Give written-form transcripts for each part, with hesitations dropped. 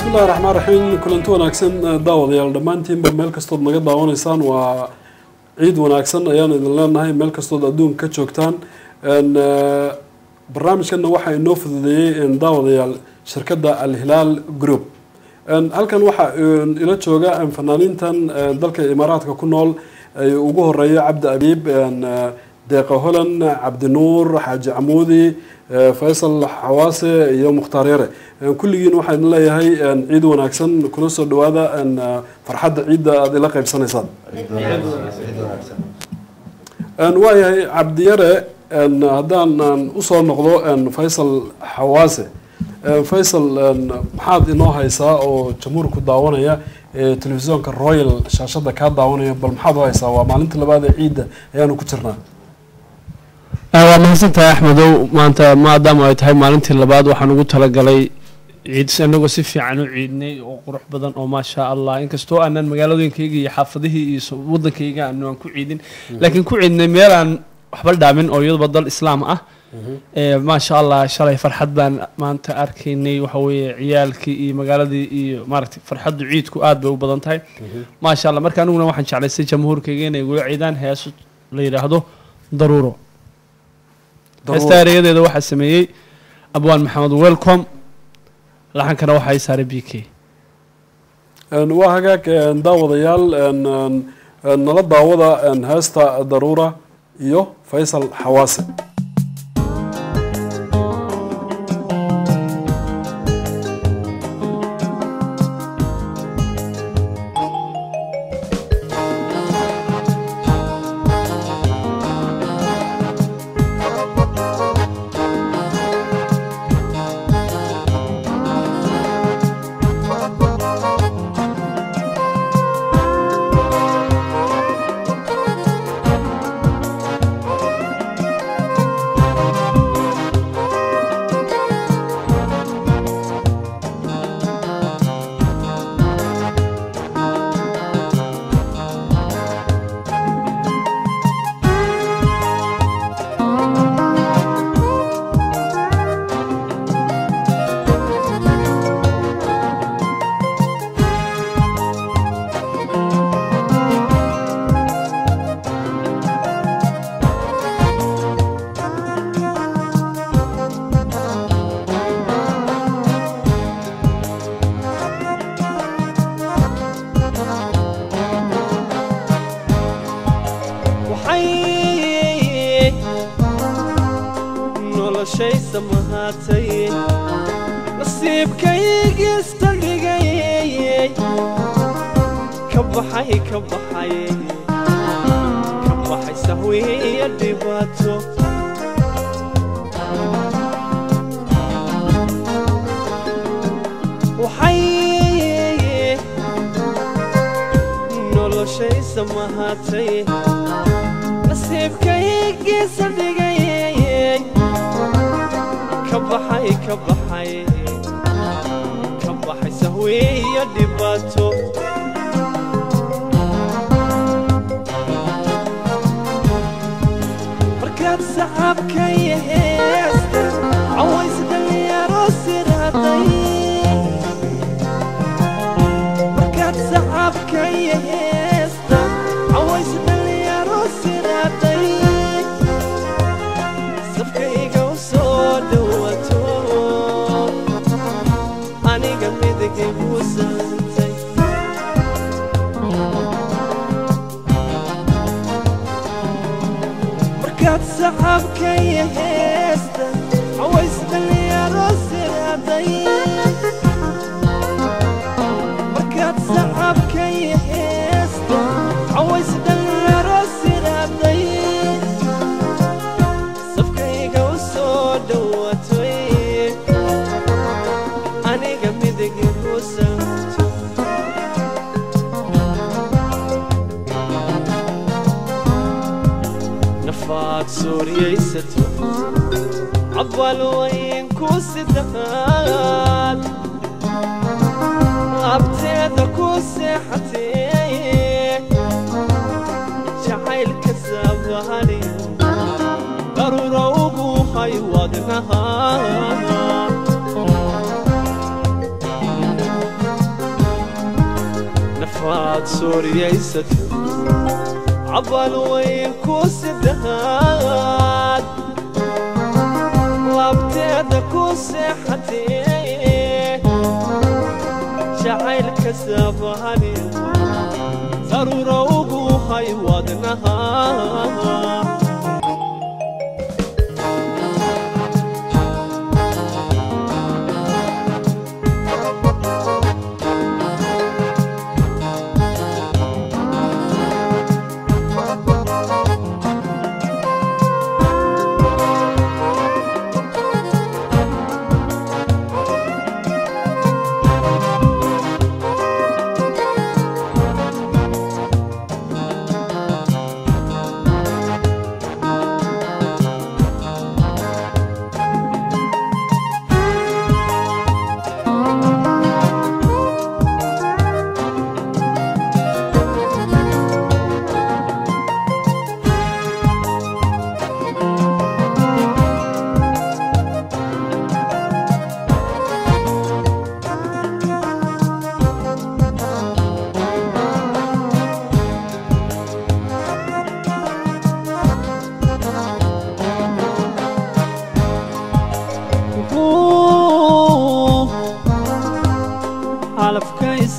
بسم الله الرحمن الرحيم كلنتو وناكسن داود يا دمانتين بميل كستود نغا داونيسان waa ciid wanaagsan ayaan idin leenahay meel kastood adduunka ka joogtaan barnaamijkana waxa inoo fududeeyay daawadayaal shirkadda Al Hilal Group halkan waxa ila jooga fanaaniintan dalka Imaaraadka ku nool ay ugu horeeyay Cabdi Abiib Deeqa Holan Cabdi Nuur Xaaji Amoodi Faisal Xawaase iyo Mukhtaar Yare kulligiin waxaan leeyahay ciid wanaagsan kuna soo dhawaada farxadda ciidda aad ila qaybsanaysaan waayahay Cabdi Yare haddaan u soo noqdo Faisal Xawaase Faisal maxaad inoo haysaa oo jamhuurku daawanaya telefishinka Royal shaashada ka daawanaya bal maxaad haysaa waa maalinta labaad ee ciidda ayaanu ku jirnaa waa mahadsantahay Axmedow maanta maadaama ay tahay maalintii labaad waxaan ugu talagalay ciid anagoo si fiican u ciidnay oo qurux badan oo ma sha Allah inkastoo aanan magaalooyinkayga iyo xaafadihii iyo wadankayga aan ku ciidin laakiin ku ciidnay meel aan waxba dhaamin oo iyadoo dal islaam ah ما شاء الله شلay farxad baan maanta arkaynay waxa weeye ciyaalkii iyo magaaladii iyo maaragtay farxadu ciidku aad bay u badan tahay ma sha Allah marka anuguna waxaan jeclaystay jamhuurkayga inay ugu ciidaan hees la yiraahdo daruuro heestaariyadeeda waxa sameeyay Abwaan Maxamed Welcome laxankana waxa ay saaray BK waa hagaag daawadayaal nala daawada heesta daruura iyo Faisal Xawaase نفاد سوريا يستر عبال وينكوس الدهاد وابتدكوس حتي شعيل كسب هني ضرورة وقوها يودنها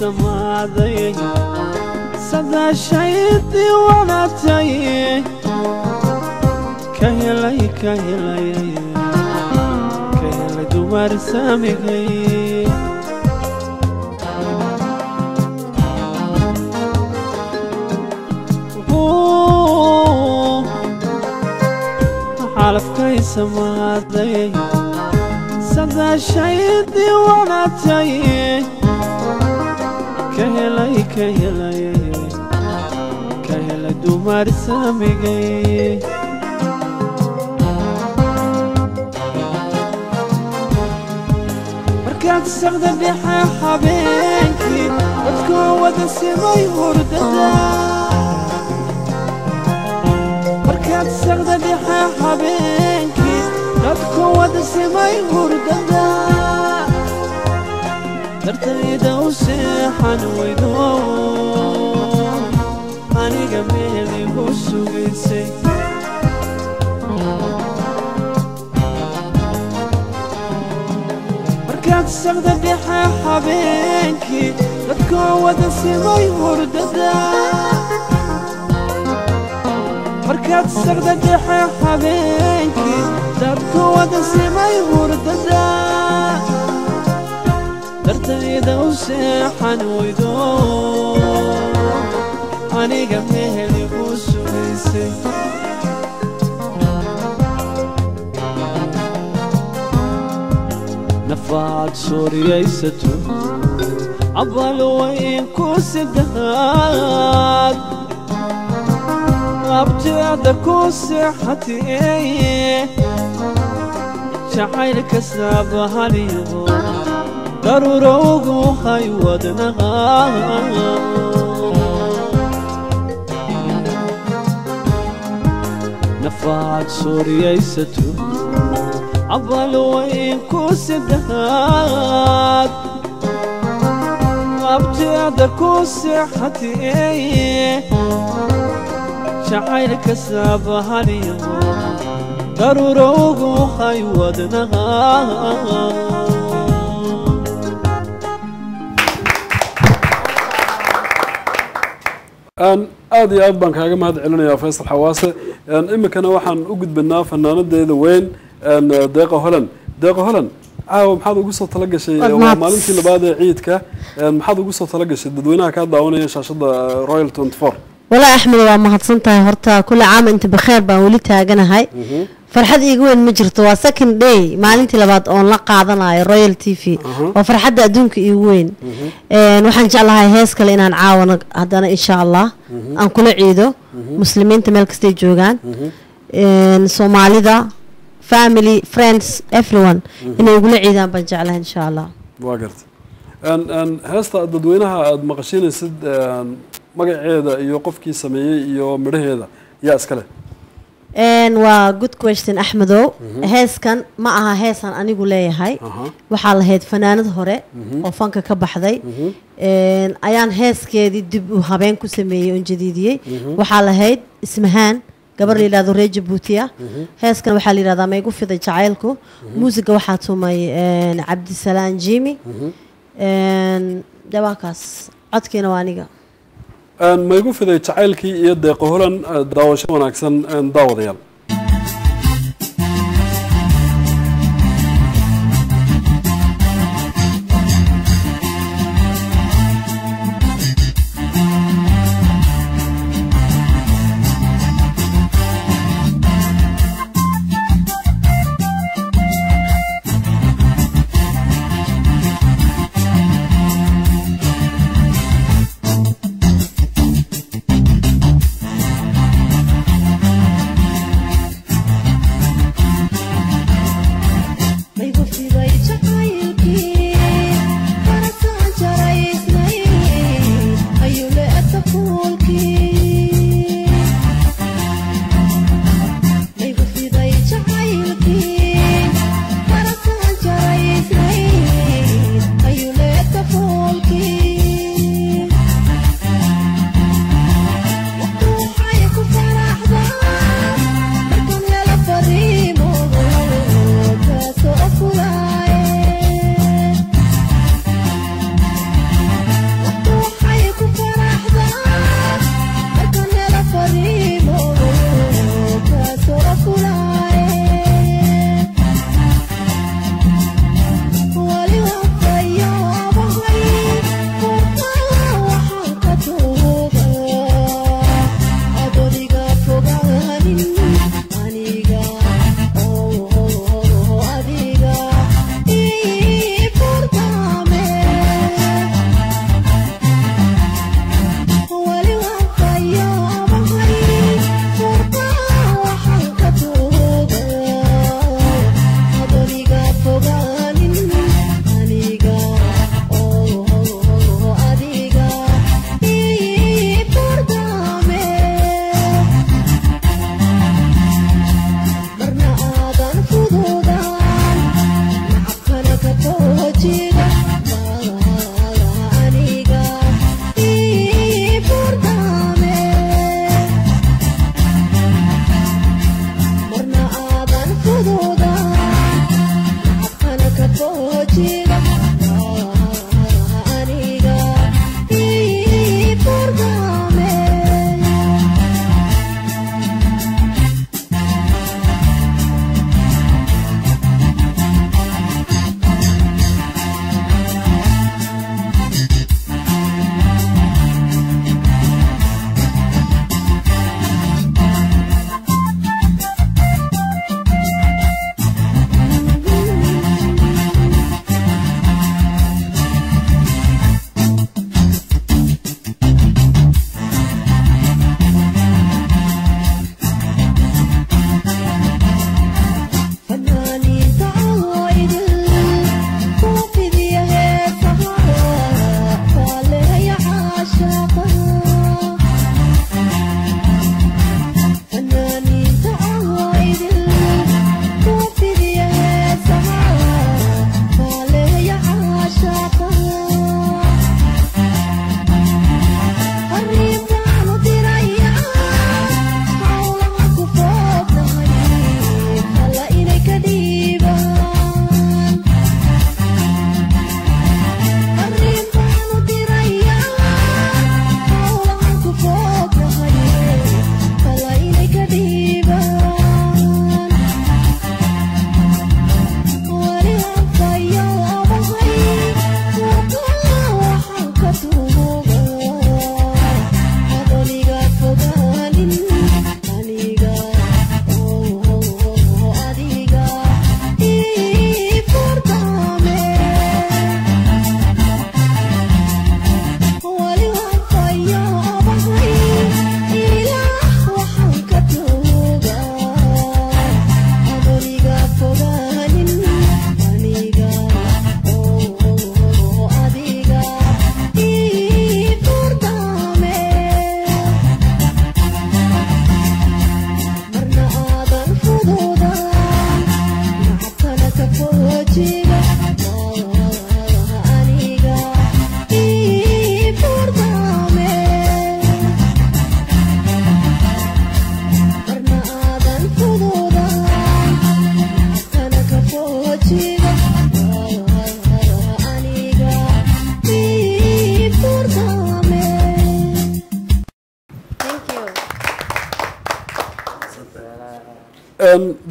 سماذي صدى شيدي وانا تايه كهلي كهلي كهلي دوار سامي حالف كي سماذي صدى شيدي وانا تايه كهلي كهلي كهلي دومار سامي مركات السغدة بيحا حبينكي وتكوّد السماي ورددا مركات السغدة بيحا حبينكي وتكوّد السماي ورددا درتيدا وسيحان ويدو أني جميلي وسويسي مركات السغدة بيحا حبينكي تكوّد السماي ورددا مركات السغدة بيحا حبينكي تكوّد السماي ورددا درتيدا وسيحان ويدو أني جميلي وسويسي نفاد سوريا يستر عبال وينكوس الدهاد أبتدكوس حتي شعيل كسب هنيو ضرورة وقوها يودنها نفاد سوريا يستر عبال وينكوس الدهاد أبتدكوس حتي شعيل كسب هنيو ضرورة وقوها يودنها أن أدي أب بنك هاجم هذا علنا يا فيصل حواسة أن إما كنا وحن وجد بالنا فنانة ده وين أن دقة هولن محد قصة تلقى شيء ومالنتي اللي بعد عيد كه محد قصة تلقى شيء دوينها كذا وانا شاشة رويال 24 ولا أحمد وما هتصنتها هرتا كل عام أنت بخير بقولتها جنا هاي فرحد يقول مجرت وسكن داي مالنتي اللي بعد أون لقى عضنا رويال تي في وفرحد أدونك يقولين نحن إن شاء الله هاي هيس كلنا نعاون هذانا إن شاء الله أن كل عيده مسلمين تملك ستي جوجان سومالي ذا family friends everyone إنه يقول عيدان بنجعلها إن شاء الله. واقرت. أن هسه الدوينها مقشين سد مقع عيدا يوقف كي سمية يو مره هذا يا أسكله. good question أحمدو هاس كان معها هاسان أنا يقول لي هاي وحال هاد فنانة هراء وفنك كبحذي ayaan heeskeedii dib u habeen ku sameeyey oon jadiidiyey waxaa lahayd ismahaan gabar la yidhahdo reer jabuuti ah heeskan waxaa la yidhahdaa maygu fiday jacaylku muusiga waxaa tumay cabdisalaan jimi dawaakaas codkiina waa aniga maygu fiday jacaylkii iyo deeqo holan daawasho wanaagsan daawadayaal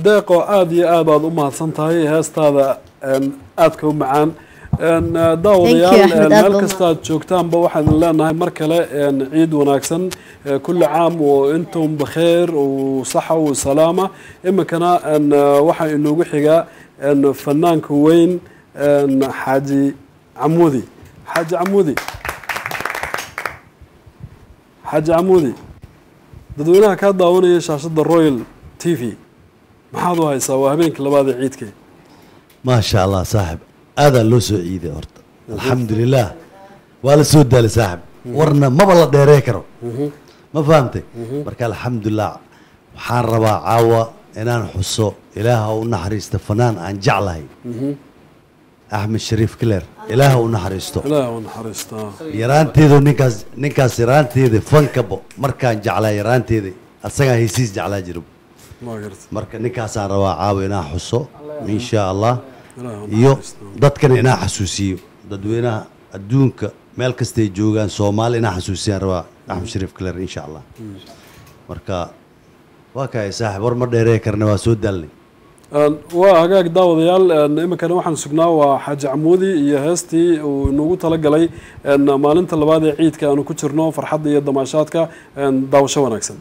deeqo aada iyo aad baad u mahadsantahay heestaada aadka u macaan daawadayaal meel kasta aad joogtaanba waxaan leenahay mar kale ciid wanaagsan kulli caam oo intum bakheer oo saxa oo salaama iminkana waxaa inoogu xigaa fanaanka weyn xaaji camuudi dadweynaha kaa daawanaya shaashada royal t v maxaad u haysaa waa habeenkii labaad ee ciidkee ما شاء الله صاحب هذا لو سو عيده هرت الحمد لله ولا سود دال صاحب ورنا ما بلا ديريكرو ما فهمتي بركة الحمد لله waxaan rabaa caawa inaan xuso ilaaha u naxariisto fanaan aan jeclahay axmed shariif kiler ilaaha u naxariisto yaraanteedu ninkaas yaraanteeda fankabo markaan jeclaa yaraanteeda asagaa heysiis jeclaa jiro marka ninkaasaan rabaa caawa inaan xuso insha allah iyo dadkana inaan xasuusiyo dadweynaha adduunka meel kastay joogaan soomaali inaan xasuusiyaan rabaa axmed shariif kiler insha allah marka waa kahay saaxiib war ma dheeree karna waa soo daalnay waa hagaag daawadayaal iminkana waxaan sugnaa waa xaaji camuudi iyo heestii uu inagu talagalay maalinta labaad ee ciidka aanu ku jirno farxadda iyo damaashaadka daawasho wanaagsan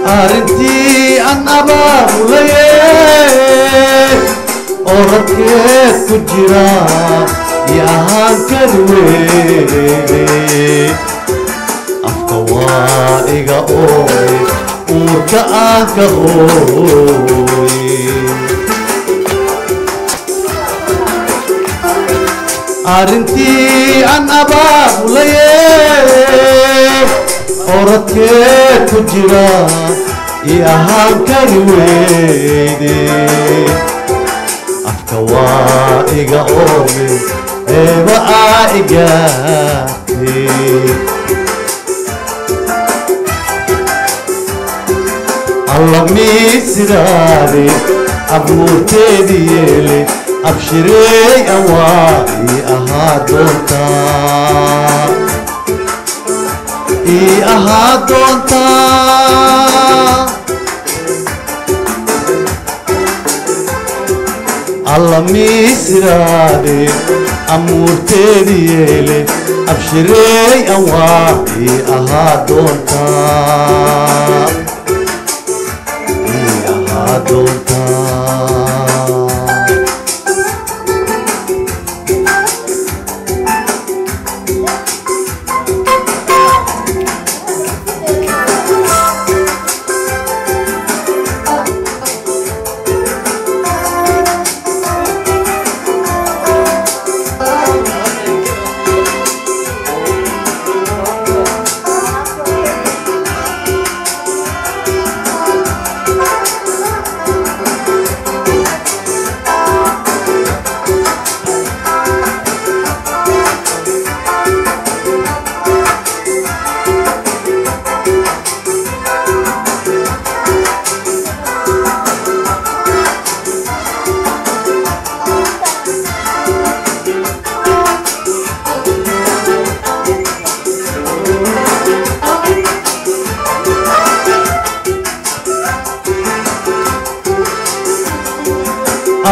أرنتي أن أبا مليه أوركيت كجرا يا هانكروي أفتوائق أوي وركاك أوي أرنتي أن أبا مليه أوركيت كجرا يا هانكروي أفتوائق أوي بآئقاتي الله ميسراري أبوتيدي يلي أبشري أوائي أهادونتا أهادونتا الله ميسرادي أمورتي يلي أبشري أوائي أهادونتا أهادونتا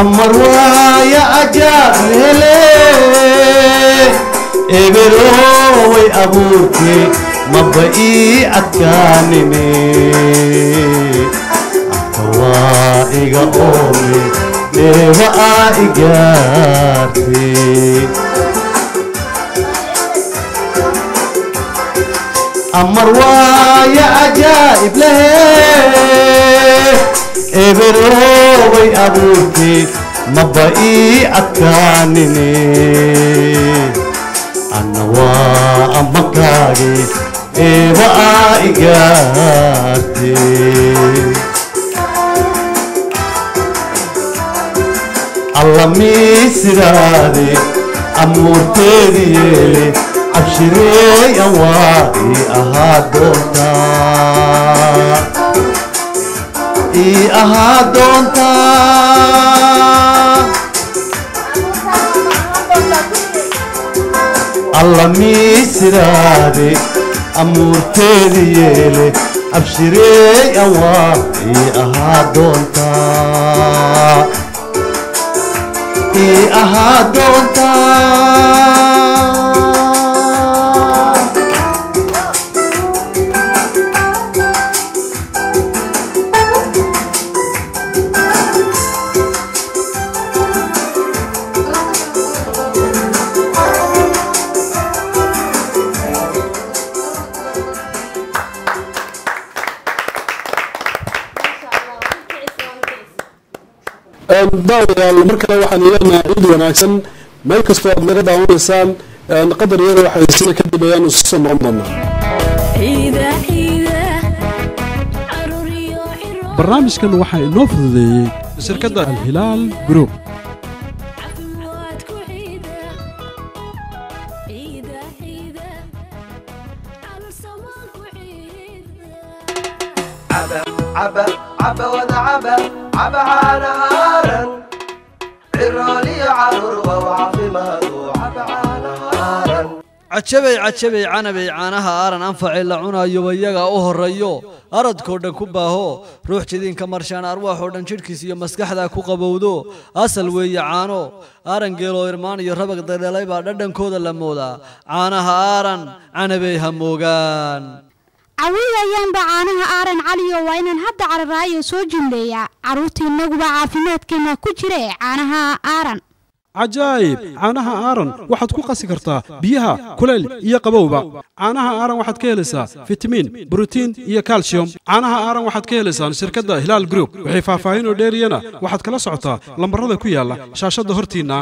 أمروايا أجاب لي إبروي أبوكي مبئي أتكانني أكوا iga oome deeba aa igaarte amar waaya cajaa'ib lehe eberoobay abuurtee maba ii adkaanine anna waa amakaage eeba aa igaarte alla miisiraade amuurteedi yeele abshireeyan waa ii ahaa doontaa ii ahaa doontaa alla miisiraade amuurteedi yeele abshireeyan waa ii ahaa doontaa ii ahaa doontaa daawadayaal mar kale waxaan leenahay ciid wanaagsan meel kastoo aad naga daawanaysaan qadar yada waxay sida kadib ayaan isu soo noqon doonaa barnaamijkan waxaa inoo fududeeyey shirkadda alhilaal group عبعانهارا عرالي عرور وعافمادو عبعانهارا cajabay cajabay canabay caanaha aaran anfacay la cunayo iyaga u horeeyo aradkoo dhan ku baaho ruux jidinka marshaan arwaaxoo dhan jidhkiisa iyo maskaxda ku qabowdo asal weeye caano aaran geelo irmaan iyo rabag dadhalay baa dhadhankooda la moodaa caanaha aaran canabay ha moogaan cawiyayaanba caanaha aaran caliyo waa inaan hadda cararaayo soo jumleeyaa carruurtiinnaguba caafimaadkeenna ku jira caanaha aaran cajaa'ib caanaha aaran waxaad ku qasi kartaa biyaha kuleyl iyo qabowba caanaha aaran waxaad ka helaysaa fitamiin borotiin iyo calcium caanaha aaran waxaad ka helaysaan shirkadda hilaal group waxay faahfaahin oo dheeriyana waxaad kala socotaa lambarada ku yaala shaashadda hortiinna